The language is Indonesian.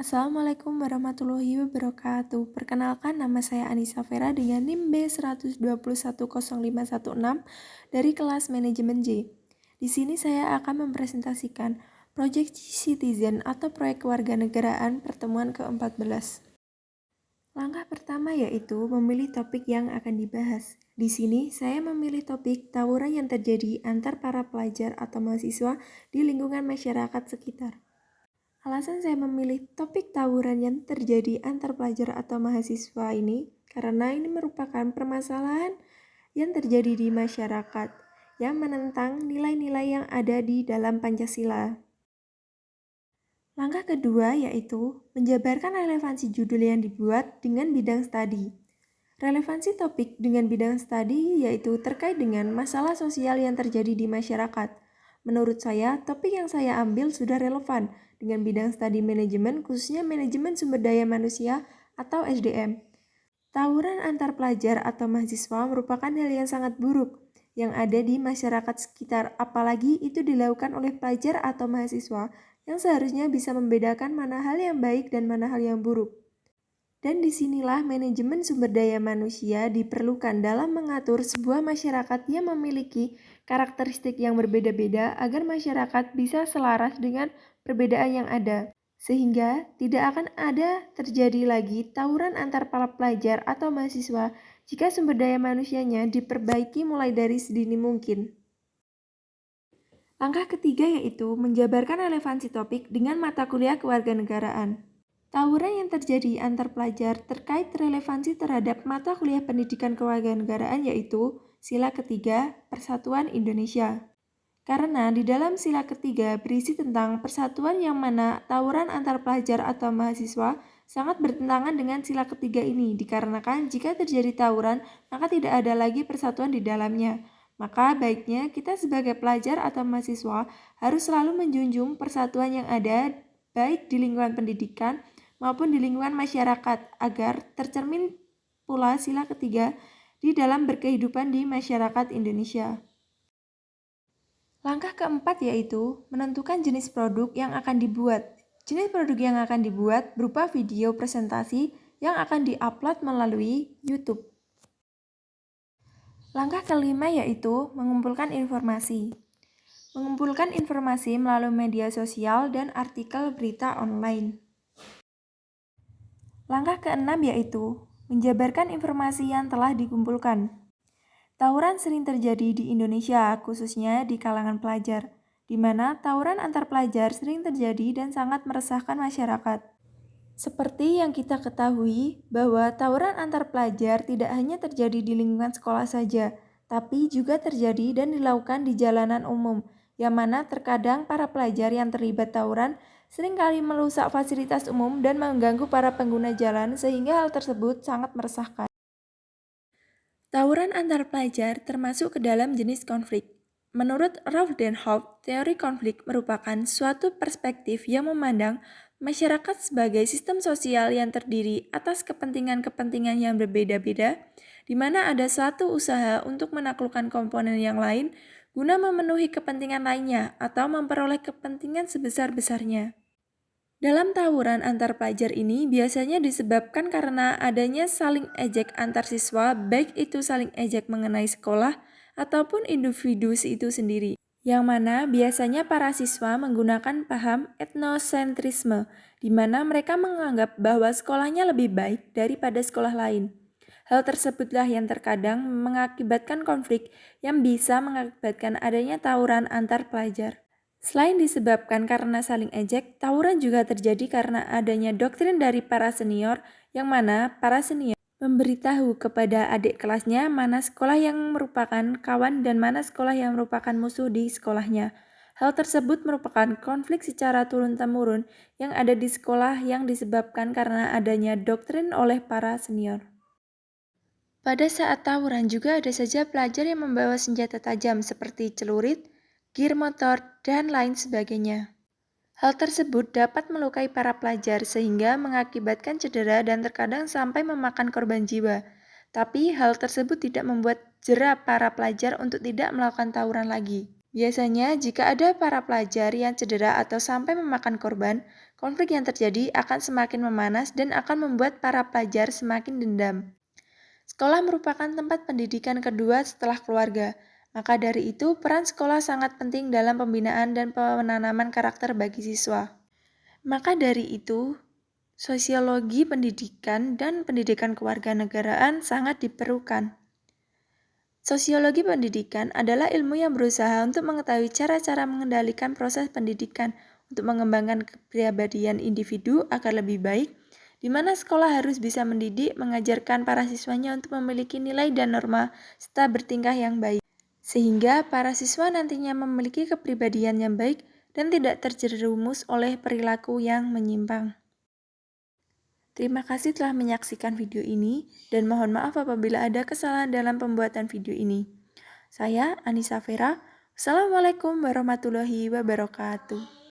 Assalamualaikum warahmatullahi wabarakatuh. Perkenalkan, nama saya Anissa Vera dengan NIM B1210516 dari kelas Manajemen J. Di sini saya akan mempresentasikan Project Citizen atau Proyek Kewarganegaraan Pertemuan ke-14. Langkah pertama yaitu memilih topik yang akan dibahas. Di sini saya memilih topik tawuran yang terjadi antar para pelajar atau mahasiswa di lingkungan masyarakat sekitar. Alasan saya memilih topik tawuran yang terjadi antar pelajar atau mahasiswa ini karena ini merupakan permasalahan yang terjadi di masyarakat yang menentang nilai-nilai yang ada di dalam Pancasila. Langkah kedua yaitu menjabarkan relevansi judul yang dibuat dengan bidang studi. Relevansi topik dengan bidang studi yaitu terkait dengan masalah sosial yang terjadi di masyarakat. Menurut saya, topik yang saya ambil sudah relevan dengan bidang studi manajemen, khususnya manajemen sumber daya manusia atau SDM. Tawuran antar pelajar atau mahasiswa merupakan hal yang sangat buruk yang ada di masyarakat sekitar, apalagi itu dilakukan oleh pelajar atau mahasiswa yang seharusnya bisa membedakan mana hal yang baik dan mana hal yang buruk. Dan disinilah manajemen sumber daya manusia diperlukan dalam mengatur sebuah masyarakat yang memiliki karakteristik yang berbeda-beda agar masyarakat bisa selaras dengan perbedaan yang ada. Sehingga tidak akan ada terjadi lagi tawuran antar para pelajar atau mahasiswa jika sumber daya manusianya diperbaiki mulai dari sedini mungkin. Langkah ketiga yaitu menjabarkan relevansi topik dengan mata kuliah kewarganegaraan. Tawuran yang terjadi antar pelajar terkait relevansi terhadap mata kuliah pendidikan kewarganegaraan yaitu sila ketiga Persatuan Indonesia. Karena di dalam sila ketiga berisi tentang persatuan yang mana tawuran antar pelajar atau mahasiswa sangat bertentangan dengan sila ketiga ini dikarenakan jika terjadi tawuran maka tidak ada lagi persatuan di dalamnya. Maka baiknya kita sebagai pelajar atau mahasiswa harus selalu menjunjung persatuan yang ada baik di lingkungan pendidikan maupun di lingkungan masyarakat agar tercermin pula sila ketiga di dalam berkehidupan di masyarakat Indonesia. Langkah keempat yaitu menentukan jenis produk yang akan dibuat. Jenis produk yang akan dibuat berupa video presentasi yang akan diupload melalui YouTube. Langkah kelima yaitu mengumpulkan informasi. Mengumpulkan informasi melalui media sosial dan artikel berita online. Langkah keenam yaitu menjabarkan informasi yang telah dikumpulkan. Tawuran sering terjadi di Indonesia, khususnya di kalangan pelajar, di mana tawuran antar pelajar sering terjadi dan sangat meresahkan masyarakat. Seperti yang kita ketahui bahwa tawuran antar pelajar tidak hanya terjadi di lingkungan sekolah saja, tapi juga terjadi dan dilakukan di jalanan umum, yang mana terkadang para pelajar yang terlibat tawuran seringkali merusak fasilitas umum dan mengganggu para pengguna jalan sehingga hal tersebut sangat meresahkan. Tawuran antar pelajar termasuk ke dalam jenis konflik. Menurut Ralph Denhoff, teori konflik merupakan suatu perspektif yang memandang masyarakat sebagai sistem sosial yang terdiri atas kepentingan-kepentingan yang berbeda-beda, di mana ada suatu usaha untuk menaklukkan komponen yang lain guna memenuhi kepentingan lainnya atau memperoleh kepentingan sebesar-besarnya. Dalam tawuran antar pelajar ini biasanya disebabkan karena adanya saling ejek antar siswa, baik itu saling ejek mengenai sekolah ataupun individu itu sendiri. Yang mana biasanya para siswa menggunakan paham etnosentrisme, di mana mereka menganggap bahwa sekolahnya lebih baik daripada sekolah lain. Hal tersebutlah yang terkadang mengakibatkan konflik yang bisa mengakibatkan adanya tawuran antar pelajar. Selain disebabkan karena saling ejek, tawuran juga terjadi karena adanya doktrin dari para senior, yang mana para senior memberitahu kepada adik kelasnya mana sekolah yang merupakan kawan dan mana sekolah yang merupakan musuh di sekolahnya. Hal tersebut merupakan konflik secara turun-temurun yang ada di sekolah yang disebabkan karena adanya doktrin oleh para senior. Pada saat tawuran juga ada saja pelajar yang membawa senjata tajam seperti celurit, gear motor, dan lain sebagainya. Hal tersebut dapat melukai para pelajar sehingga mengakibatkan cedera dan terkadang sampai memakan korban jiwa. Tapi hal tersebut tidak membuat jera para pelajar untuk tidak melakukan tawuran lagi. Biasanya jika ada para pelajar yang cedera atau sampai memakan korban, konflik yang terjadi akan semakin memanas dan akan membuat para pelajar semakin dendam. Sekolah merupakan tempat pendidikan kedua setelah keluarga. Maka dari itu, peran sekolah sangat penting dalam pembinaan dan penanaman karakter bagi siswa. Maka dari itu, sosiologi pendidikan dan pendidikan kewarganegaraan sangat diperlukan. Sosiologi pendidikan adalah ilmu yang berusaha untuk mengetahui cara-cara mengendalikan proses pendidikan untuk mengembangkan kepribadian individu agar lebih baik, di mana sekolah harus bisa mendidik, mengajarkan para siswanya untuk memiliki nilai dan norma serta bertingkah yang baik, sehingga para siswa nantinya memiliki kepribadian yang baik dan tidak terjerumus oleh perilaku yang menyimpang. Terima kasih telah menyaksikan video ini dan mohon maaf apabila ada kesalahan dalam pembuatan video ini. Saya Anissa Vera. Wassalamualaikum warahmatullahi wabarakatuh.